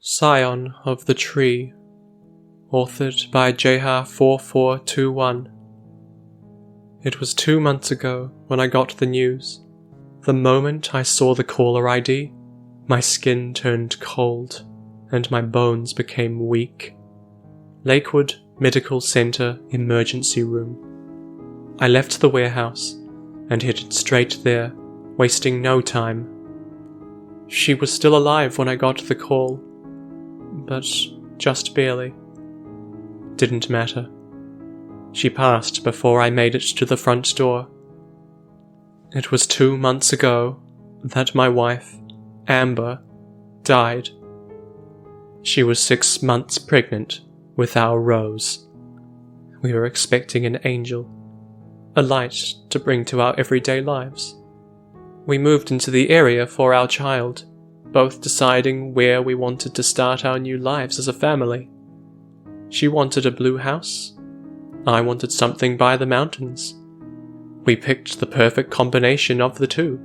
Scion of the Tree, authored by JH4421. It was 2 months ago when I got the news. The moment I saw the caller ID, my skin turned cold and my bones became weak. Lakewood Medical Center Emergency Room. I left the warehouse and headed straight there, wasting no time. She was still alive when I got the call, but just barely. Didn't matter. She passed before I made it to the front door. It was 2 months ago that my wife, Amber, died. She was 6 months pregnant with our Rose. We were expecting an angel, a light to bring to our everyday lives. We moved into the area for our child, both deciding where we wanted to start our new lives as a family. She wanted a blue house. I wanted something by the mountains. We picked the perfect combination of the two.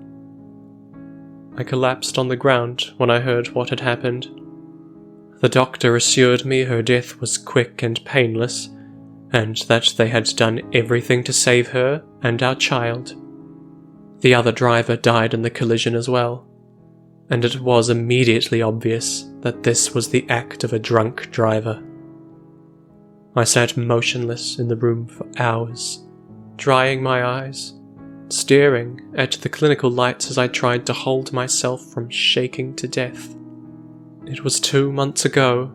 I collapsed on the ground when I heard what had happened. The doctor assured me her death was quick and painless, and that they had done everything to save her and our child. The other driver died in the collision as well, and it was immediately obvious that this was the act of a drunk driver. I sat motionless in the room for hours, drying my eyes, staring at the clinical lights as I tried to hold myself from shaking to death. It was 2 months ago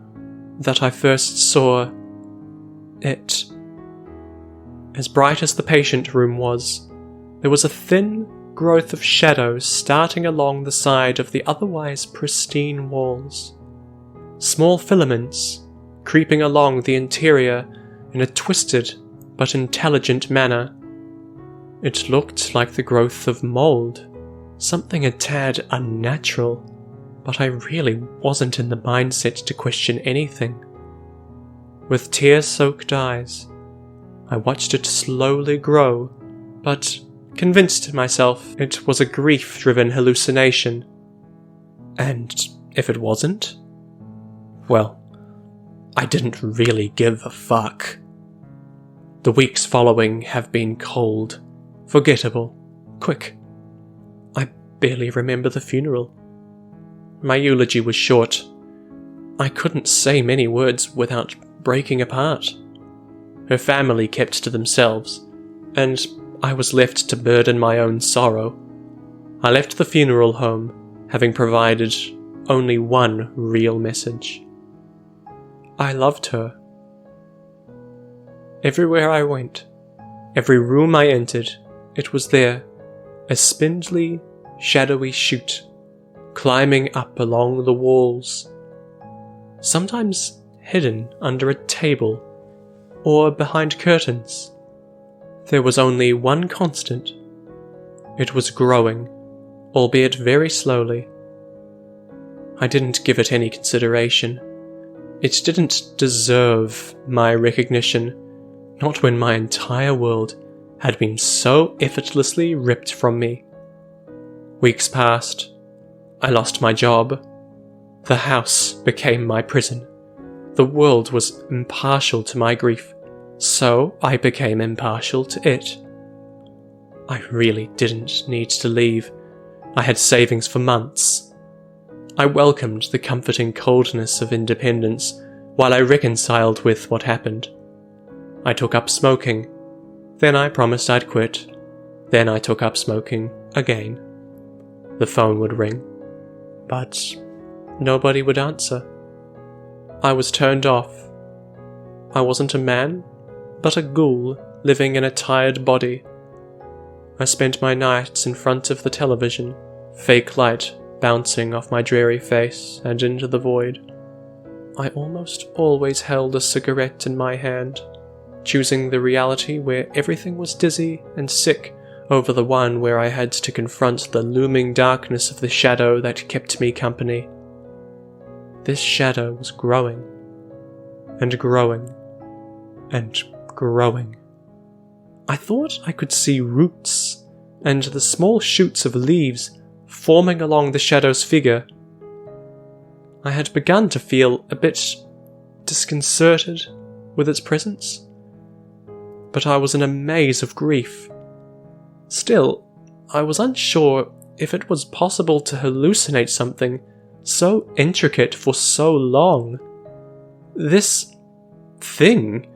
that I first saw it. As bright as the patient room was, there was a thin growth of shadows starting along the side of the otherwise pristine walls. Small filaments creeping along the interior in a twisted but intelligent manner. It looked like the growth of mold, something a tad unnatural, but I really wasn't in the mindset to question anything. With tear-soaked eyes, I watched it slowly grow, but convinced myself it was a grief-driven hallucination. And if it wasn't, well, I didn't really give a fuck. The weeks following have been cold, forgettable, quick. I barely remember the funeral. My eulogy was short. I couldn't say many words without breaking apart. Her family kept to themselves, and I was left to burden my own sorrow. I left the funeral home, having provided only one real message. I loved her. Everywhere I went, every room I entered, it was there, a spindly, shadowy chute, climbing up along the walls, sometimes hidden under a table or behind curtains. There was only one constant. It was growing, albeit very slowly. I didn't give it any consideration. It didn't deserve my recognition, not when my entire world had been so effortlessly ripped from me. Weeks passed. I lost my job. The house became my prison. The world was impartial to my grief, so I became impartial to it. I really didn't need to leave. I had savings for months. I welcomed the comforting coldness of independence while I reconciled with what happened. I took up smoking. Then I promised I'd quit. Then I took up smoking again. The phone would ring, but nobody would answer. I was turned off. I wasn't a man, but a ghoul living in a tired body. I spent my nights in front of the television, fake light bouncing off my dreary face and into the void. I almost always held a cigarette in my hand, choosing the reality where everything was dizzy and sick over the one where I had to confront the looming darkness of the shadow that kept me company. This shadow was growing, and growing, and growing. I thought I could see roots and the small shoots of leaves forming along the shadow's figure. I had begun to feel a bit disconcerted with its presence, but I was in a maze of grief. Still, I was unsure if it was possible to hallucinate something so intricate for so long. This thing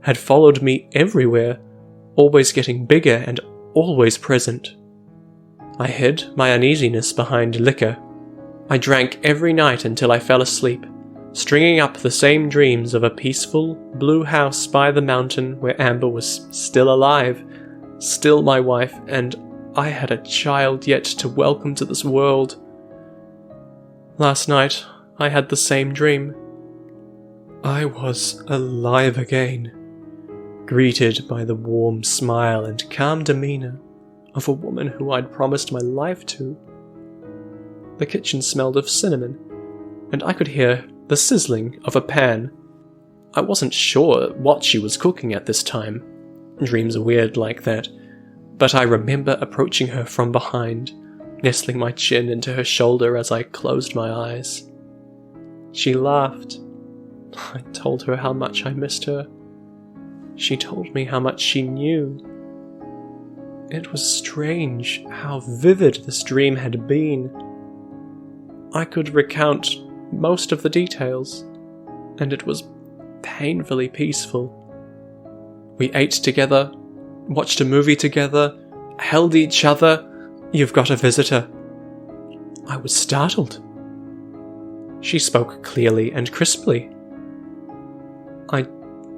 had followed me everywhere, always getting bigger and always present. I hid my uneasiness behind liquor. I drank every night until I fell asleep, stringing up the same dreams of a peaceful, blue house by the mountain where Amber was still alive, still my wife, and I had a child yet to welcome to this world. Last night, I had the same dream. I was alive again, greeted by the warm smile and calm demeanor of a woman who I'd promised my life to. The kitchen smelled of cinnamon, and I could hear the sizzling of a pan. I wasn't sure what she was cooking at this time. Dreams are weird like that. But I remember approaching her from behind, nestling my chin into her shoulder as I closed my eyes. She laughed. I told her how much I missed her. She told me how much she knew. It was strange how vivid this dream had been. I could recount most of the details, and it was painfully peaceful. We ate together, watched a movie together, held each other. You've got a visitor. I was startled. She spoke clearly and crisply. I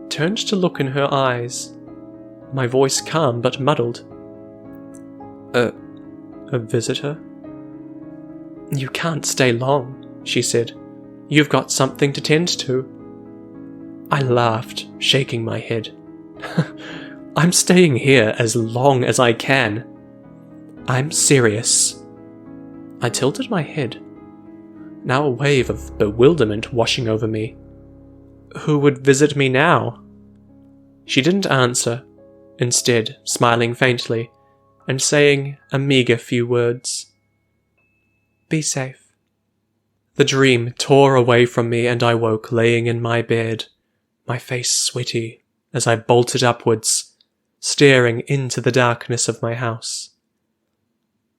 turned to look in her eyes, my voice calm but muddled. A visitor? You can't stay long, she said. You've got something to tend to. I laughed, shaking my head. I'm staying here as long as I can. I'm serious. I tilted my head, now a wave of bewilderment washing over me. Who would visit me now? She didn't answer, instead smiling faintly and saying a meagre few words. Be safe. The dream tore away from me and I woke laying in my bed, my face sweaty as I bolted upwards, staring into the darkness of my house.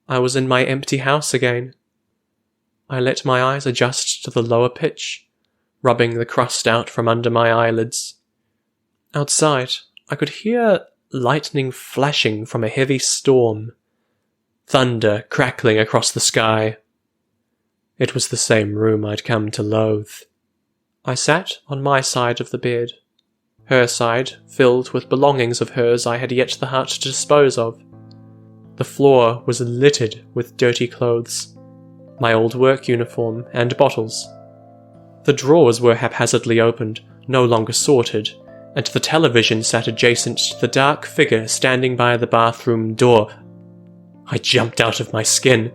I was in my empty house again. I let my eyes adjust to the lower pitch, rubbing the crust out from under my eyelids. Outside, I could hear lightning flashing from a heavy storm, thunder crackling across the sky. It was the same room I'd come to loathe. I sat on my side of the bed, her side filled with belongings of hers I had yet the heart to dispose of. The floor was littered with dirty clothes, my old work uniform and bottles. The drawers were haphazardly opened, no longer sorted, and the television sat adjacent to the dark figure standing by the bathroom door. I jumped out of my skin.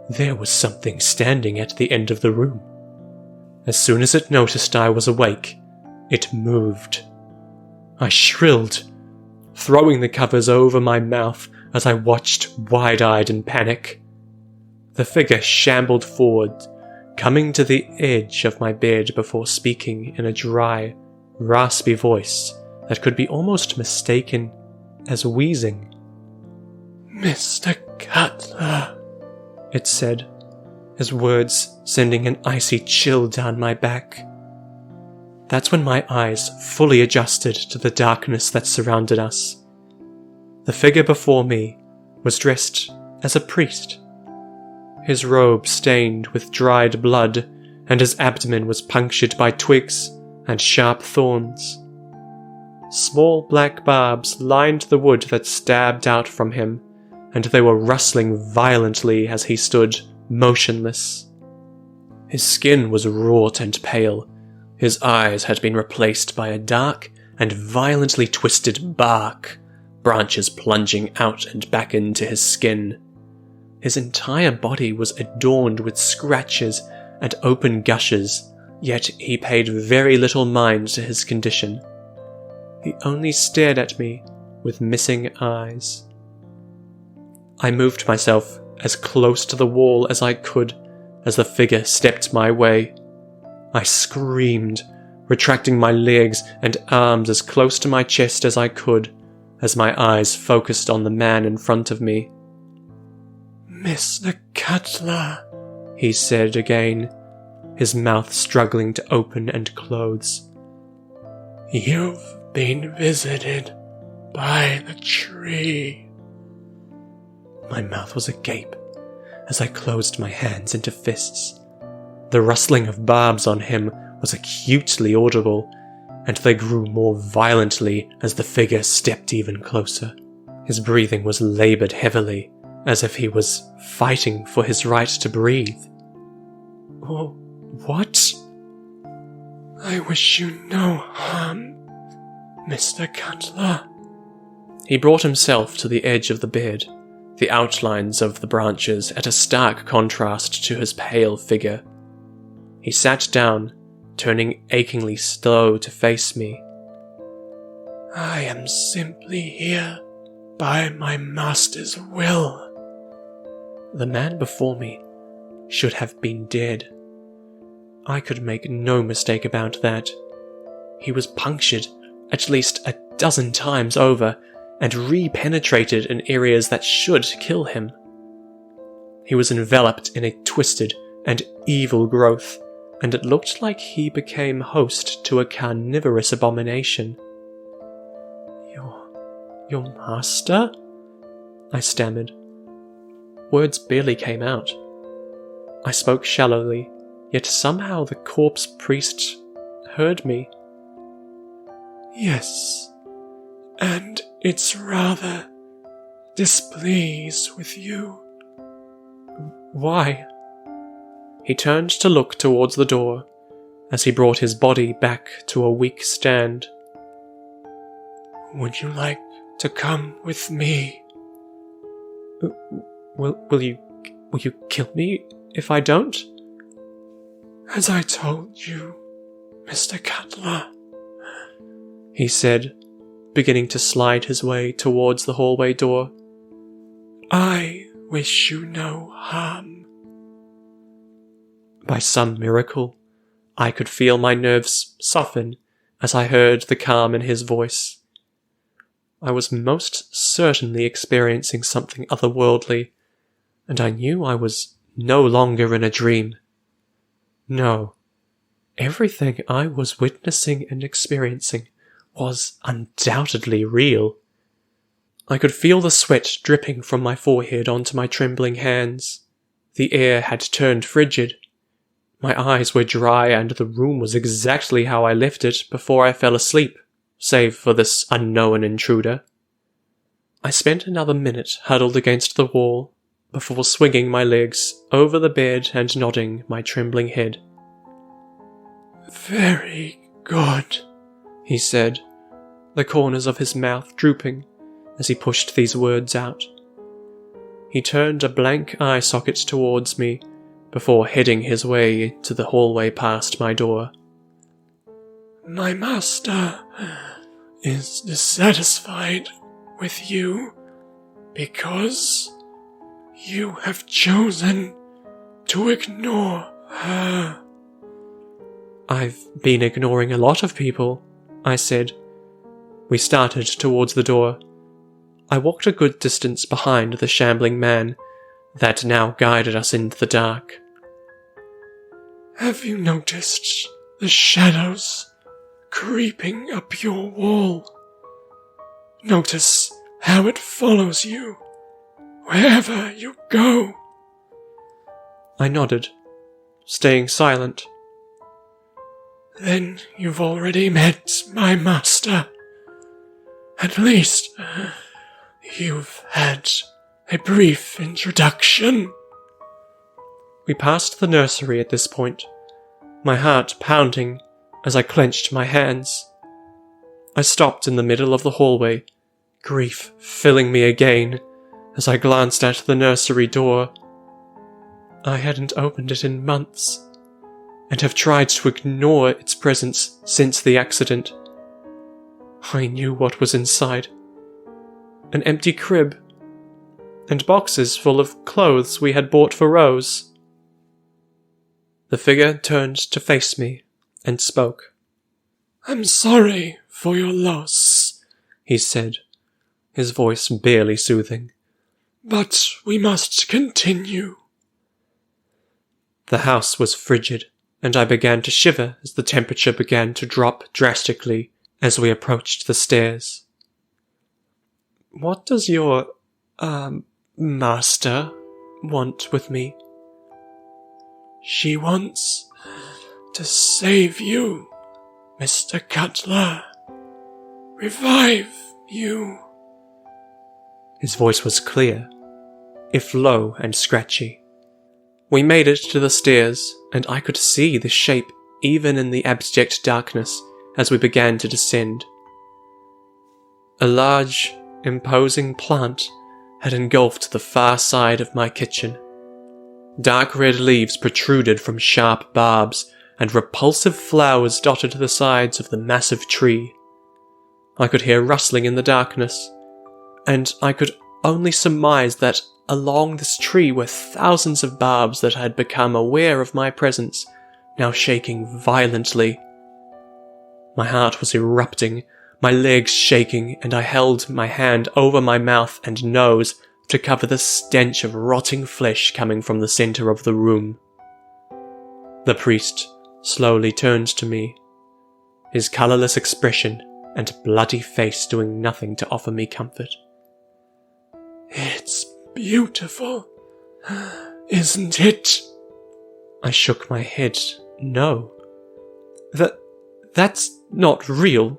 There was something standing at the end of the room. As soon as it noticed I was awake, it moved. I shrilled, throwing the covers over my mouth as I watched wide-eyed in panic. The figure shambled forward, coming to the edge of my bed before speaking in a dry, raspy voice that could be almost mistaken as wheezing. Mr. Cutler, it said, his words sending an icy chill down my back. That's when my eyes fully adjusted to the darkness that surrounded us. The figure before me was dressed as a priest. His robe stained with dried blood, and his abdomen was punctured by twigs and sharp thorns. Small black barbs lined the wood that stabbed out from him, and they were rustling violently as he stood motionless. His skin was wrought and pale. His eyes had been replaced by a dark and violently twisted bark, branches plunging out and back into his skin. His entire body was adorned with scratches and open gushes, yet he paid very little mind to his condition. He only stared at me with missing eyes. I moved myself as close to the wall as I could, as the figure stepped my way. I screamed, retracting my legs and arms as close to my chest as I could, as my eyes focused on the man in front of me. "Mr. Cutler," he said again, his mouth struggling to open and close. "You've been visited by the tree." My mouth was agape as I closed my hands into fists. The rustling of barbs on him was acutely audible, and they grew more violently as the figure stepped even closer. His breathing was laboured heavily, as if he was fighting for his right to breathe. "Oh, what?" "I wish you no harm, Mr. Cutler." He brought himself to the edge of the bed, the outlines of the branches at a stark contrast to his pale figure. He sat down, turning achingly slow to face me. "I am simply here by my master's will." The man before me should have been dead. I could make no mistake about that. He was punctured at least a dozen times over and re-penetrated in areas that should kill him. He was enveloped in a twisted and evil growth, and it looked like he became host to a carnivorous abomination. Your master?" I stammered. Words barely came out. I spoke shallowly, yet somehow the corpse priest heard me. "Yes, and it's rather displeased with you." "Why?" He turned to look towards the door as he brought his body back to a weak stand. "Would you like to come with me?" Will you kill me if I don't?" "As I told you, Mr. Cutler," he said, beginning to slide his way towards the hallway door, "I wish you no harm." By some miracle, I could feel my nerves soften as I heard the calm in his voice. I was most certainly experiencing something otherworldly, and I knew I was no longer in a dream. No, everything I was witnessing and experiencing was undoubtedly real. I could feel the sweat dripping from my forehead onto my trembling hands. The air had turned frigid. My eyes were dry, and the room was exactly how I left it before I fell asleep, save for this unknown intruder. I spent another minute huddled against the wall, before swinging my legs over the bed and nodding my trembling head. "Very good," he said, the corners of his mouth drooping as he pushed these words out. He turned a blank eye socket towards me, before heading his way to the hallway past my door. "My master is dissatisfied with you because you have chosen to ignore her." "I've been ignoring a lot of people," I said. We started towards the door. I walked a good distance behind the shambling man that now guided us into the dark. "Have you noticed the shadows creeping up your wall? Notice how it follows you wherever you go?" I nodded, staying silent. "Then you've already met my master. At least, you've had a brief introduction." We passed the nursery at this point, my heart pounding as I clenched my hands. I stopped in the middle of the hallway, grief filling me again as I glanced at the nursery door. I hadn't opened it in months, and have tried to ignore its presence since the accident. I knew what was inside. An empty crib, and boxes full of clothes we had bought for Rose. The figure turned to face me and spoke. "I'm sorry for your loss," he said, his voice barely soothing. "But we must continue." The house was frigid, and I began to shiver as the temperature began to drop drastically as we approached the stairs. "What does your, master want with me?" "She wants to save you, Mr. Cutler. Revive you." His voice was clear, if low and scratchy. We made it to the stairs, and I could see the shape even in the abject darkness as we began to descend. A large, imposing plant had engulfed the far side of my kitchen. Dark red leaves protruded from sharp barbs, and repulsive flowers dotted the sides of the massive tree. I could hear rustling in the darkness, and I could only surmise that along this tree were thousands of barbs that had become aware of my presence, now shaking violently. My heart was erupting, my legs shaking, and I held my hand over my mouth and nose to cover the stench of rotting flesh coming from the center of the room. The priest slowly turned to me, his colorless expression and bloody face doing nothing to offer me comfort. "It's beautiful, isn't it?" I shook my head. No. That's not real,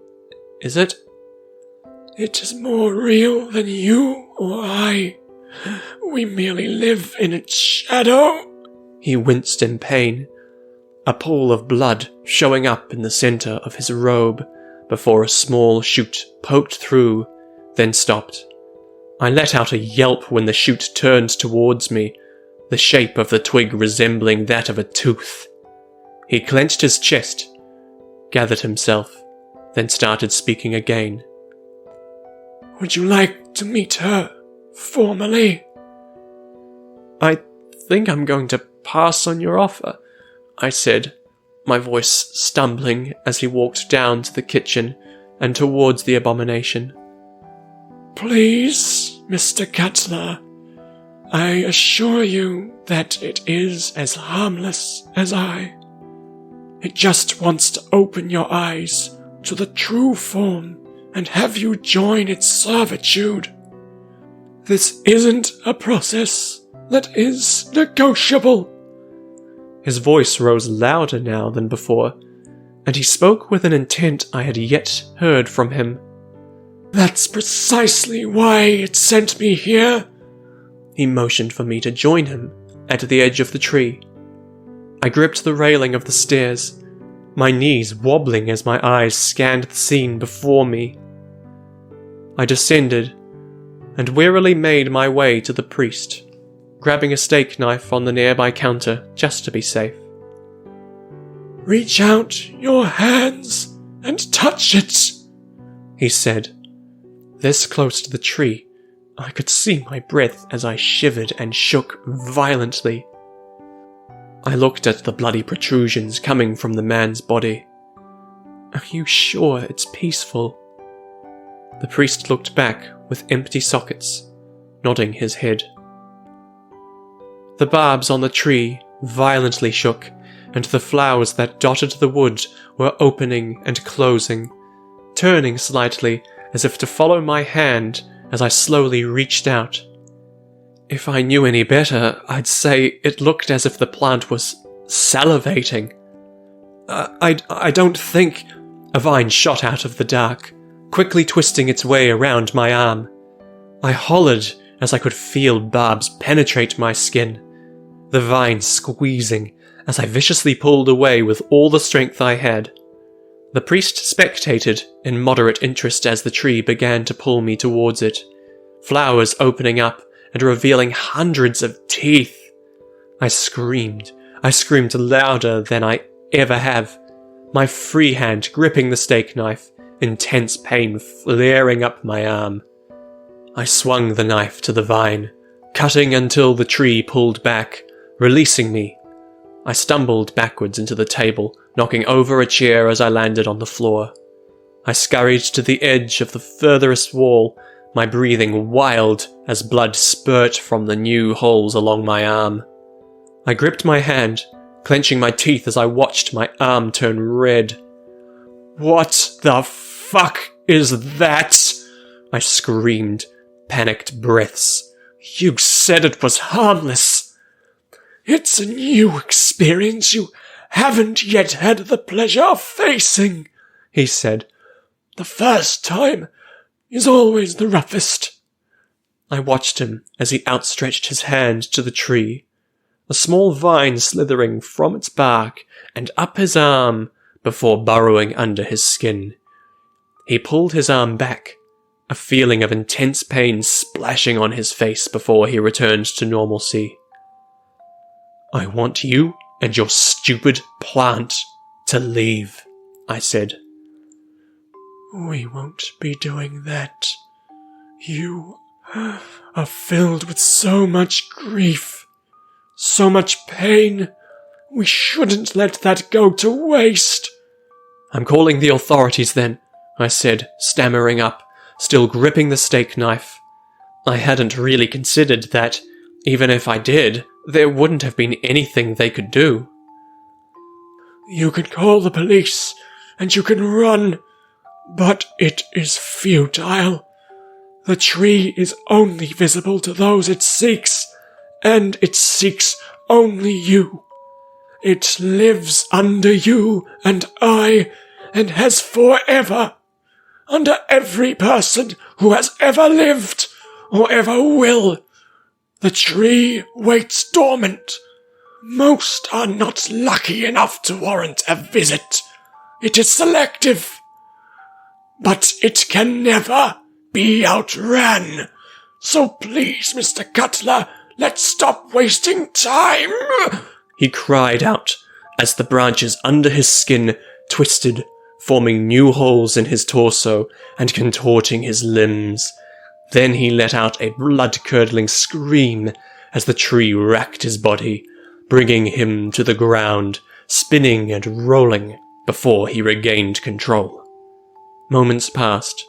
is it? "It is more real than you or I. We merely live in its shadow." He winced in pain, a pool of blood showing up in the center of his robe before a small shoot poked through, then stopped. I let out a yelp when the shoot turned towards me, the shape of the twig resembling that of a tooth. He clenched his chest, gathered himself, then started speaking again. "Would you like to meet her formally?" "I think I'm going to pass on your offer," I said, my voice stumbling as he walked down to the kitchen and towards the abomination. "Please, Mr. Cutler, I assure you that it is as harmless as I. It just wants to open your eyes to the true form and have you join its servitude. This isn't a process that is negotiable." His voice rose louder now than before, and he spoke with an intent I had yet heard from him. "That's precisely why it sent me here." He motioned for me to join him at the edge of the tree. I gripped the railing of the stairs, my knees wobbling as my eyes scanned the scene before me. I descended and wearily made my way to the priest, grabbing a steak knife on the nearby counter just to be safe. "Reach out your hands and touch it," he said. This close to the tree, I could see my breath as I shivered and shook violently. I looked at the bloody protrusions coming from the man's body. "Are you sure it's peaceful?" The priest looked back with empty sockets, nodding his head. The barbs on the tree violently shook, and the flowers that dotted the wood were opening and closing, turning slightly as if to follow my hand as I slowly reached out. If I knew any better, I'd say it looked as if the plant was salivating. I don't think... A vine shot out of the dark, quickly twisting its way around my arm. I hollered as I could feel barbs penetrate my skin, the vine squeezing as I viciously pulled away with all the strength I had. The priest spectated in moderate interest as the tree began to pull me towards it, flowers opening up and revealing hundreds of teeth. I screamed louder than I ever have, my free hand gripping the steak knife, intense pain flaring up my arm. I swung the knife to the vine, cutting until the tree pulled back, releasing me, I stumbled backwards into the table, knocking over a chair as I landed on the floor. I scurried to the edge of the furthest wall, my breathing wild as blood spurt from the new holes along my arm. I gripped my hand, clenching my teeth as I watched my arm turn red. "What the fuck is that?" I screamed, panicked breaths. "You said it was harmless." "It's a new experience you haven't yet had the pleasure of facing," he said. "The first time is always the roughest." I watched him as he outstretched his hand to the tree, a small vine slithering from its bark and up his arm before burrowing under his skin. He pulled his arm back, a feeling of intense pain splashing on his face before he returned to normalcy. "I want you and your stupid plant to leave," I said. "We won't be doing that. You are filled with so much grief, so much pain. We shouldn't let that go to waste." "I'm calling the authorities then," I said, stammering up, still gripping the steak knife. I hadn't really considered that, even if I did, there wouldn't have been anything they could do. "You can call the police, and you can run, but it is futile. The tree is only visible to those it seeks, and it seeks only you. It lives under you and I, and has forever, under every person who has ever lived or ever will. The tree waits dormant. Most are not lucky enough to warrant a visit. It is selective. But it can never be outran. So please, Mr. Cutler, let's stop wasting time," he cried out as the branches under his skin twisted, forming new holes in his torso and contorting his limbs. Then he let out a blood-curdling scream as the tree racked his body, bringing him to the ground, spinning and rolling before he regained control. Moments passed,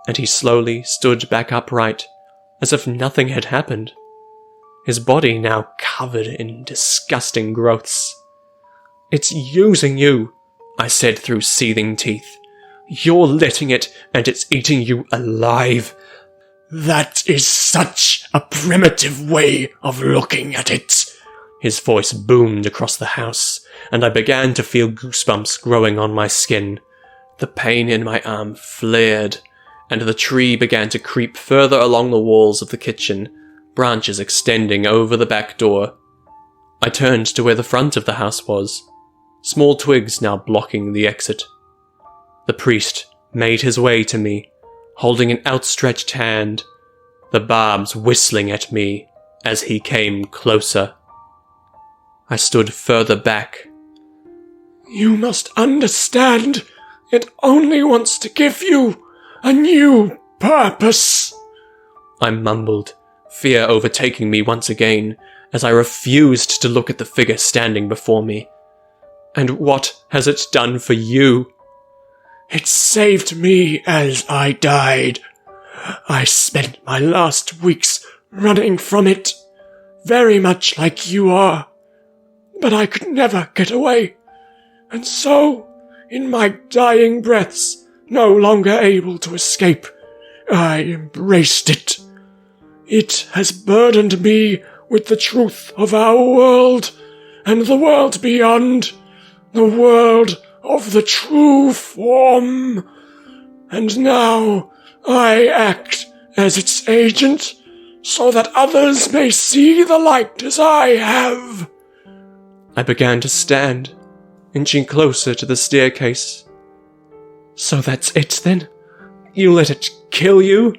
and he slowly stood back upright, as if nothing had happened, his body now covered in disgusting growths. "It's using you," I said through seething teeth. "You're letting it, and it's eating you alive." "That is such a primitive way of looking at it." His voice boomed across the house, and I began to feel goosebumps growing on my skin. The pain in my arm flared, and the tree began to creep further along the walls of the kitchen, branches extending over the back door. I turned to where the front of the house was, small twigs now blocking the exit. The priest made his way to me, holding an outstretched hand, the barbs whistling at me as he came closer. I stood further back. "You must understand, it only wants to give you a new purpose," I mumbled, fear overtaking me once again as I refused to look at the figure standing before me. "And what has it done for you?" "It saved me as I died. I spent my last weeks running from it, very much like you are. But I could never get away, and so, in my dying breaths, no longer able to escape, I embraced it. It has burdened me with the truth of our world, and the world beyond, the world of the true form. And now I act as its agent, so that others may see the light as I have." I began to stand, inching closer to the staircase. "So that's it then? You let it kill you?"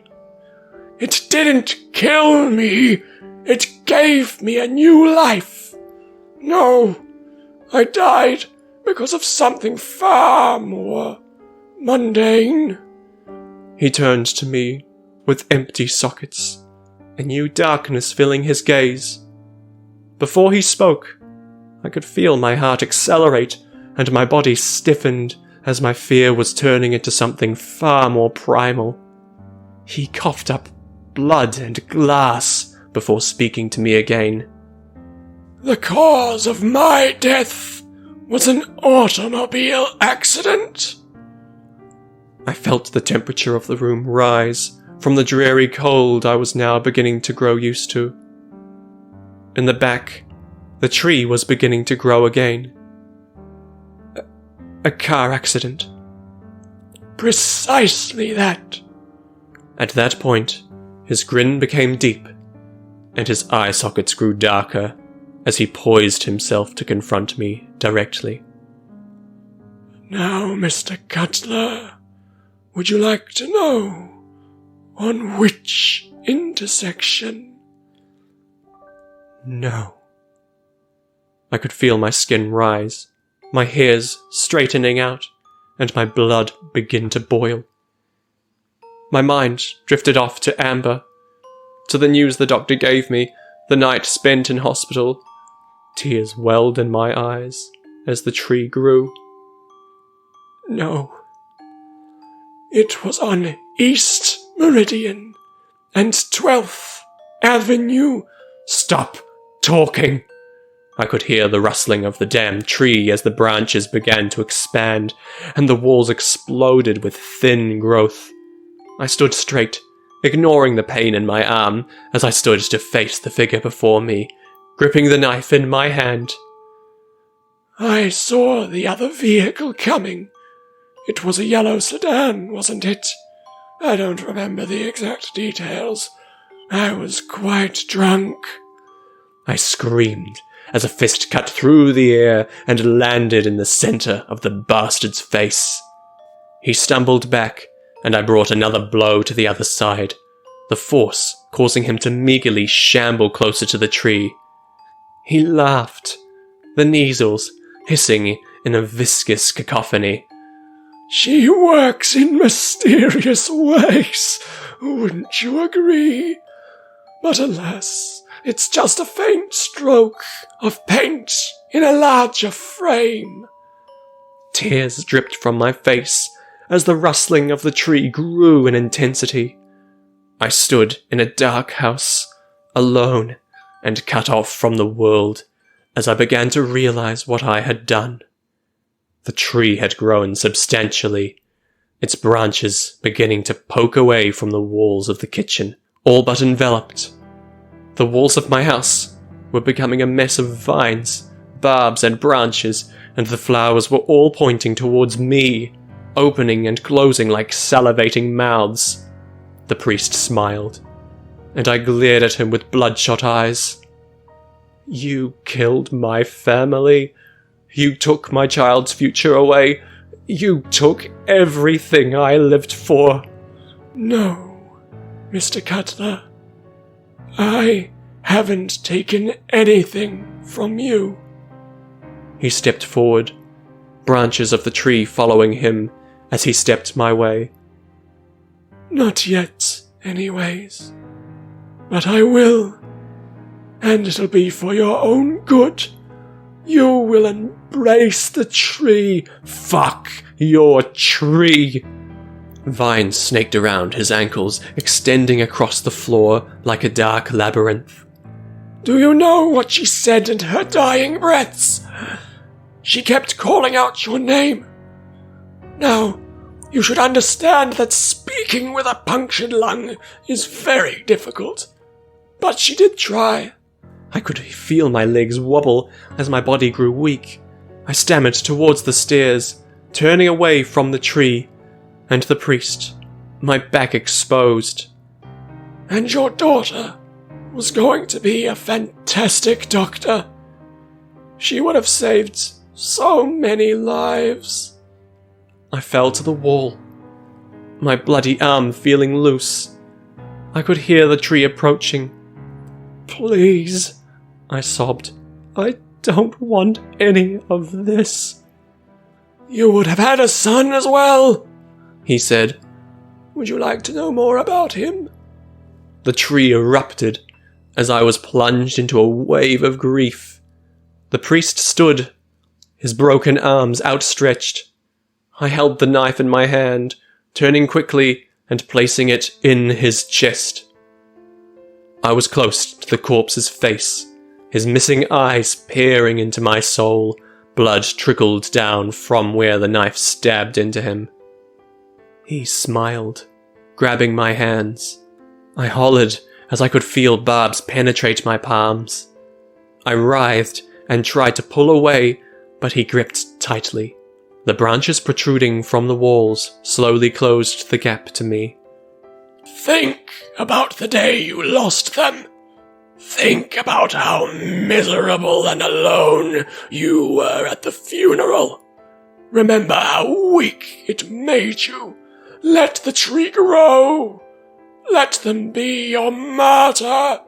"It didn't kill me. It gave me a new life. No, I died because of something far more mundane." He turned to me with empty sockets, a new darkness filling his gaze. Before he spoke, I could feel my heart accelerate, and my body stiffened as my fear was turning into something far more primal. He coughed up blood and glass before speaking to me again. The cause of my death was an automobile accident. I felt the temperature of the room rise from the dreary cold I was now beginning to grow used to. In the back, the tree was beginning to grow again. A car accident. Precisely that. At that point, his grin became deep, and his eye sockets grew darker as he poised himself to confront me directly. Now, Mr. Cutler, would you like to know on which intersection? No. I could feel my skin rise, my hairs straightening out, and my blood begin to boil. My mind drifted off to Amber, to the news the doctor gave me, the night spent in hospital. Tears welled in my eyes as the tree grew. No. It was on East Meridian and 12th Avenue. Stop talking! I could hear the rustling of the damned tree as the branches began to expand and the walls exploded with thin growth. I stood straight, ignoring the pain in my arm as I stood to face the figure before me, gripping the knife in my hand. I saw the other vehicle coming. It was a yellow sedan, wasn't it? I don't remember the exact details. I was quite drunk. I screamed as a fist cut through the air and landed in the center of the bastard's face. He stumbled back, and I brought another blow to the other side, the force causing him to meagerly shamble closer to the tree. He laughed, the nasals hissing in a viscous cacophony. She works in mysterious ways, wouldn't you agree? But alas, it's just a faint stroke of paint in a larger frame. Tears dripped from my face as the rustling of the tree grew in intensity. I stood in a dark house, alone and cut off from the world, as I began to realize what I had done. The tree had grown substantially, its branches beginning to poke away from the walls of the kitchen, all but enveloped. The walls of my house were becoming a mess of vines, barbs and branches, and the flowers were all pointing towards me, opening and closing like salivating mouths. The priest smiled, and I glared at him with bloodshot eyes. You killed my family. You took my child's future away. You took everything I lived for. No, Mr. Cutler. I haven't taken anything from you. He stepped forward, branches of the tree following him as he stepped my way. Not yet, anyways. But I will. And it'll be for your own good. You will embrace the tree. Fuck your tree! Vines snaked around his ankles, extending across the floor like a dark labyrinth. Do you know what she said in her dying breaths? She kept calling out your name. Now, you should understand that speaking with a punctured lung is very difficult. But she did try. I could feel my legs wobble as my body grew weak. I stammered towards the stairs, turning away from the tree and the priest, my back exposed. And your daughter was going to be a fantastic doctor. She would have saved so many lives. I fell to the wall, my bloody arm feeling loose. I could hear the tree approaching. Please, I sobbed. I don't want any of this. You would have had a son as well, he said. Would you like to know more about him? The tree erupted as I was plunged into a wave of grief. The priest stood, his broken arms outstretched. I held the knife in my hand, turning quickly and placing it in his chest. I was close to the corpse's face, his missing eyes peering into my soul. Blood trickled down from where the knife stabbed into him. He smiled, grabbing my hands. I hollered as I could feel barbs penetrate my palms. I writhed and tried to pull away, but he gripped tightly. The branches protruding from the walls slowly closed the gap to me. Think about the day you lost them. Think about how miserable and alone you were at the funeral. Remember how weak it made you. Let the tree grow. Let them be your martyr.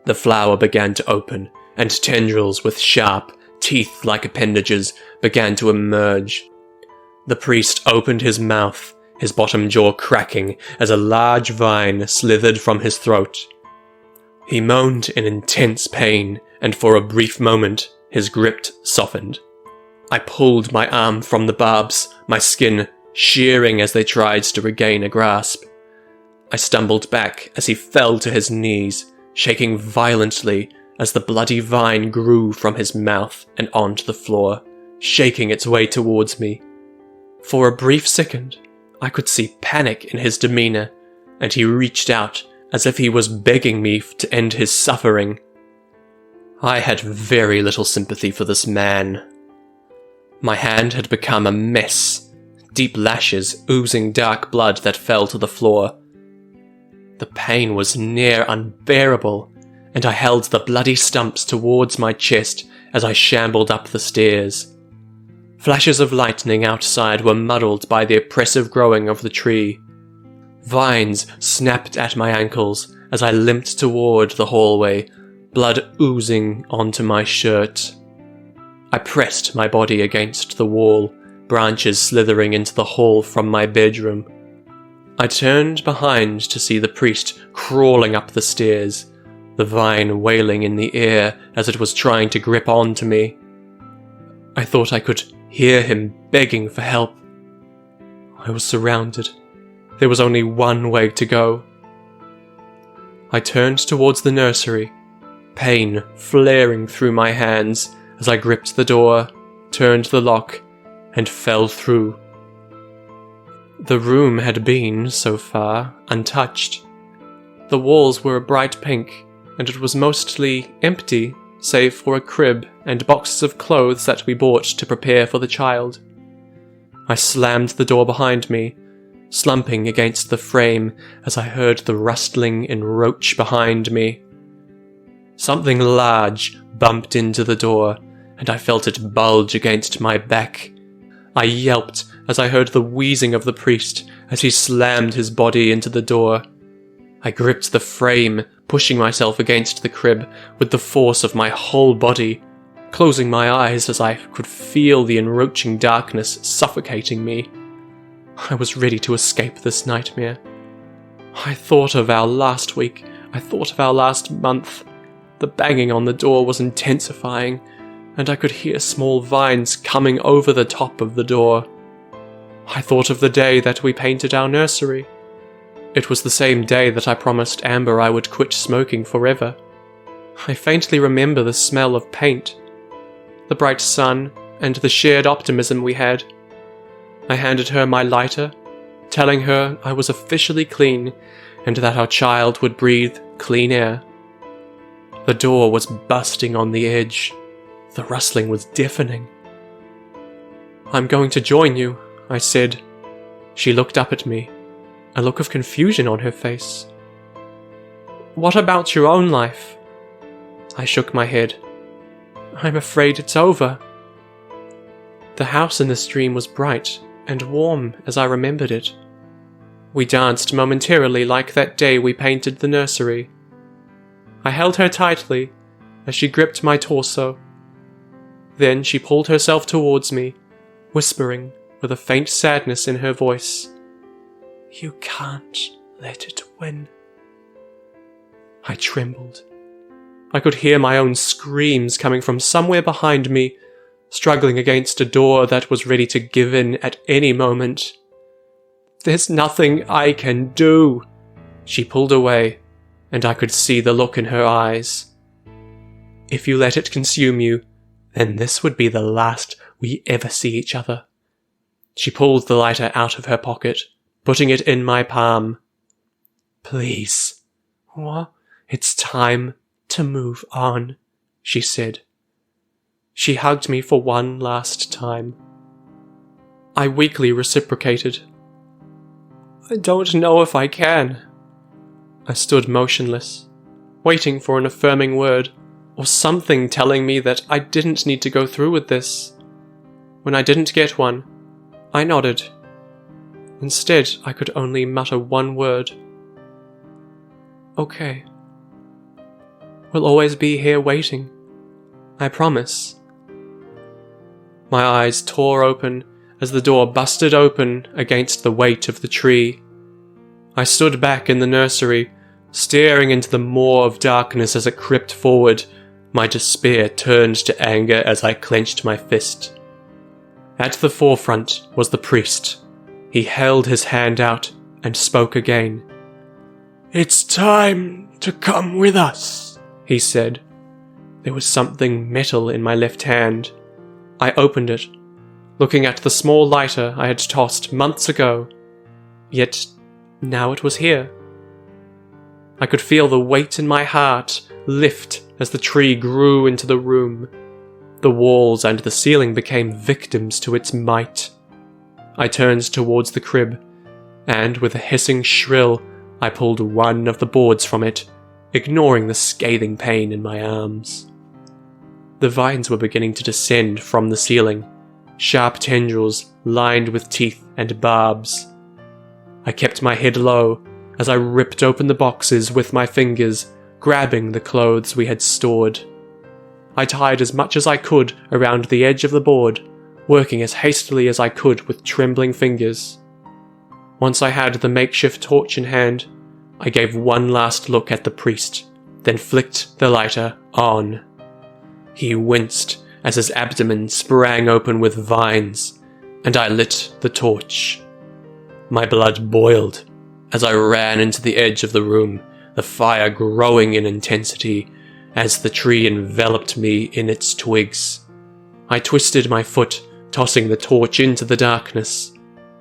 The flower began to open, and tendrils with sharp, teeth-like appendages began to emerge. The priest opened his mouth, his bottom jaw cracking as a large vine slithered from his throat. He moaned in intense pain, and for a brief moment his grip softened. I pulled my arm from the barbs, my skin shearing as they tried to regain a grasp. I stumbled back as he fell to his knees, shaking violently as the bloody vine grew from his mouth and onto the floor, shaking its way towards me. For a brief second, I could see panic in his demeanor, and he reached out as if he was begging me to end his suffering. I had very little sympathy for this man. My hand had become a mess, deep lashes oozing dark blood that fell to the floor. The pain was near unbearable, and I held the bloody stumps towards my chest as I shambled up the stairs. Flashes of lightning outside were muddled by the oppressive growing of the tree. Vines snapped at my ankles as I limped toward the hallway, blood oozing onto my shirt. I pressed my body against the wall, branches slithering into the hall from my bedroom. I turned behind to see the priest crawling up the stairs, the vine wailing in the air as it was trying to grip onto me. I thought I could hear him begging for help. I was surrounded. There was only one way to go. I turned towards the nursery, pain flaring through my hands as I gripped the door, turned the lock, and fell through. The room had been, so far, untouched. The walls were a bright pink, and it was mostly empty, save for a crib and boxes of clothes that we bought to prepare for the child. I slammed the door behind me, slumping against the frame as I heard the rustling and roach behind me. Something large bumped into the door, and I felt it bulge against my back. I yelped as I heard the wheezing of the priest as he slammed his body into the door. I gripped the frame, pushing myself against the crib with the force of my whole body, closing my eyes as I could feel the encroaching darkness suffocating me. I was ready to escape this nightmare. I thought of our last week. I thought of our last month. The banging on the door was intensifying, and I could hear small vines coming over the top of the door. I thought of the day that we painted our nursery. It was the same day that I promised Amber I would quit smoking forever. I faintly remember the smell of paint, the bright sun, and the shared optimism we had. I handed her my lighter, telling her I was officially clean and that our child would breathe clean air. The door was busting on the edge. The rustling was deafening. "I'm going to join you," I said. She looked up at me, a look of confusion on her face. "What about your own life?" I shook my head. "I'm afraid it's over." The house in the stream was bright and warm as I remembered it. We danced momentarily like that day we painted the nursery. I held her tightly as she gripped my torso. Then she pulled herself towards me, whispering with a faint sadness in her voice, "You can't let it win." I trembled. I could hear my own screams coming from somewhere behind me, struggling against a door that was ready to give in at any moment. "There's nothing I can do." She pulled away, and I could see the look in her eyes. "If you let it consume you, then this would be the last we ever see each other." She pulled the lighter out of her pocket, putting it in my palm. "Please, it's time to move on," she said. She hugged me for one last time. I weakly reciprocated. "I don't know if I can." I stood motionless, waiting for an affirming word, or something telling me that I didn't need to go through with this. When I didn't get one, I nodded. Instead, I could only mutter one word. "Okay. We'll always be here waiting. I promise." My eyes tore open as the door busted open against the weight of the tree. I stood back in the nursery, staring into the maw of darkness as it crept forward. My despair turned to anger as I clenched my fist. At the forefront was the priest. He held his hand out and spoke again. "It's time to come with us," he said. There was something metal in my left hand. I opened it, looking at the small lighter I had tossed months ago. Yet now it was here. I could feel the weight in my heart lift as the tree grew into the room. The walls and the ceiling became victims to its might. I turned towards the crib, and with a hissing shrill, I pulled one of the boards from it, ignoring the scathing pain in my arms. The vines were beginning to descend from the ceiling, sharp tendrils lined with teeth and barbs. I kept my head low as I ripped open the boxes with my fingers, grabbing the clothes we had stored. I tied as much as I could around the edge of the board, working as hastily as I could with trembling fingers. Once I had the makeshift torch in hand, I gave one last look at the priest, then flicked the lighter on. He winced as his abdomen sprang open with vines, and I lit the torch. My blood boiled as I ran into the edge of the room, the fire growing in intensity as the tree enveloped me in its twigs. I twisted my foot, tossing the torch into the darkness.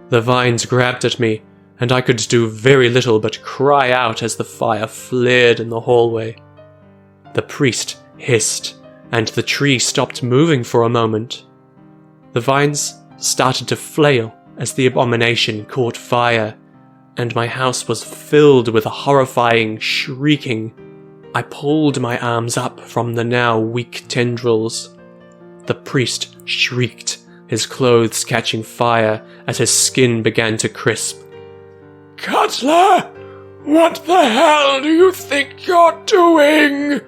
The vines grabbed at me, and I could do very little but cry out as the fire flared in the hallway. The priest hissed, and the tree stopped moving for a moment. The vines started to flail as the abomination caught fire, and my house was filled with a horrifying shrieking. I pulled my arms up from the now weak tendrils. The priest shrieked, his clothes catching fire as his skin began to crisp. "Cutler, what the hell do you think you're doing?"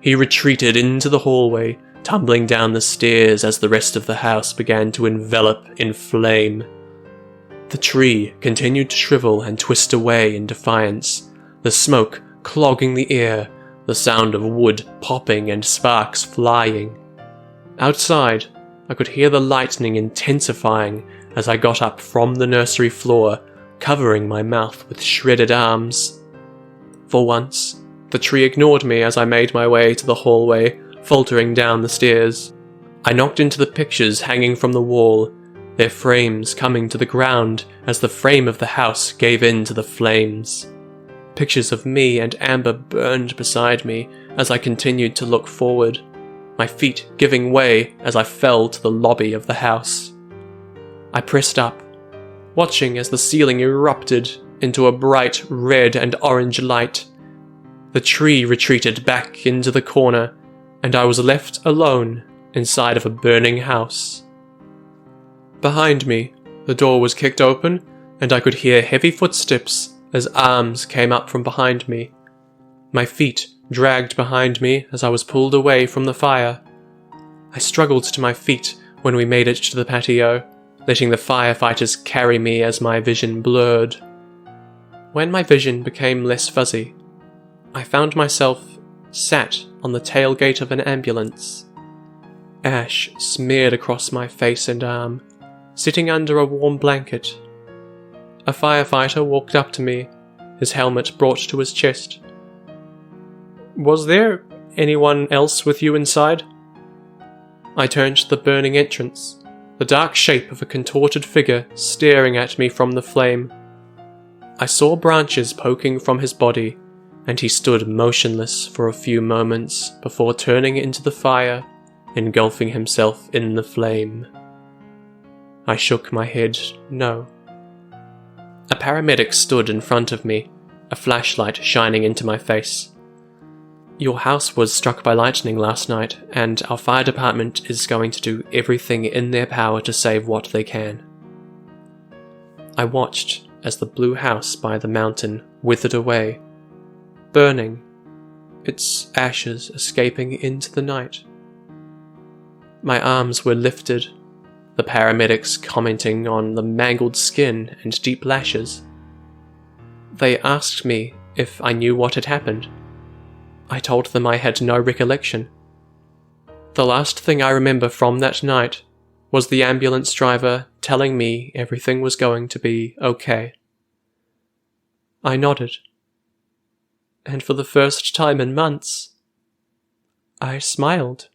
He retreated into the hallway, tumbling down the stairs as the rest of the house began to envelop in flame. The tree continued to shrivel and twist away in defiance, the smoke clogging the air, the sound of wood popping and sparks flying. Outside, I could hear the lightning intensifying as I got up from the nursery floor, covering my mouth with shredded arms. For once, the tree ignored me as I made my way to the hallway, faltering down the stairs. I knocked into the pictures hanging from the wall, their frames coming to the ground as the frame of the house gave in to the flames. Pictures of me and Amber burned beside me as I continued to look forward, my feet giving way as I fell to the lobby of the house. I pressed up, watching as the ceiling erupted into a bright red and orange light. The tree retreated back into the corner, and I was left alone inside of a burning house. Behind me, the door was kicked open, and I could hear heavy footsteps as arms came up from behind me. My feet dragged behind me as I was pulled away from the fire. I struggled to my feet when we made it to the patio, letting the firefighters carry me as my vision blurred. When my vision became less fuzzy, I found myself sat on the tailgate of an ambulance. Ash smeared across my face and arm, sitting under a warm blanket. A firefighter walked up to me, his helmet brought to his chest. "Was there anyone else with you inside?" I turned to the burning entrance, the dark shape of a contorted figure staring at me from the flame. I saw branches poking from his body, and he stood motionless for a few moments before turning into the fire, engulfing himself in the flame. I shook my head no. A paramedic stood in front of me, a flashlight shining into my face. "Your house was struck by lightning last night, and our fire department is going to do everything in their power to save what they can." I watched as the blue house by the mountain withered away, burning, its ashes escaping into the night. My arms were lifted, the paramedics commenting on the mangled skin and deep lashes. They asked me if I knew what had happened. I told them I had no recollection. The last thing I remember from that night was the ambulance driver telling me everything was going to be okay. I nodded. And for the first time in months, I smiled.